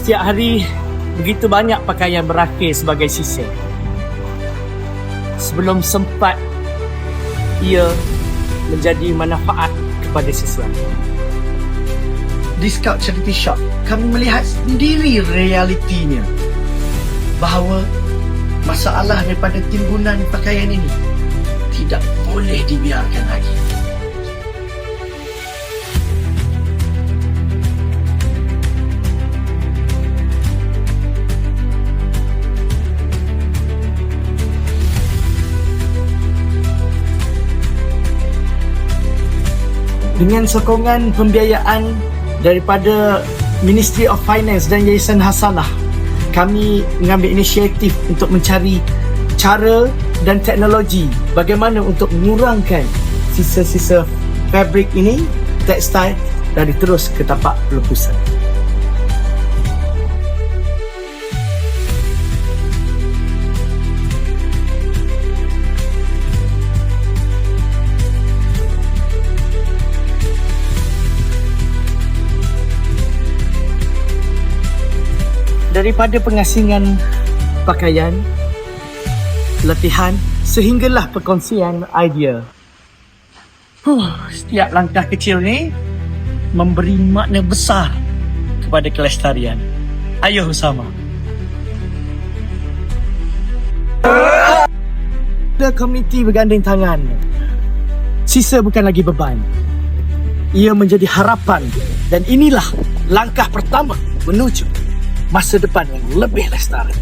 Setiap hari begitu banyak pakaian berakhir sebagai sisa. Sebelum sempat ia menjadi manfaat kepada sesuatu. Di Scout Charity Shop, kami melihat sendiri realitinya bahawa masalah daripada timbunan pakaian ini tidak boleh dibiarkan lagi. Dengan sokongan pembiayaan daripada Ministry of Finance dan Yayasan Hasanah, kami mengambil inisiatif untuk mencari cara dan teknologi bagaimana untuk mengurangkan sisa-sisa fabrik ini, tekstil, dari terus ke tapak pelupusan. Daripada pengasingan pakaian, latihan, sehinggalah perkongsian idea. Setiap langkah kecil ni memberi makna besar kepada kelestarian. Ayo bersama. The community berganding tangan. Sisa bukan lagi beban. Ia menjadi harapan, dan inilah langkah pertama menuju masa depan yang lebih lestari.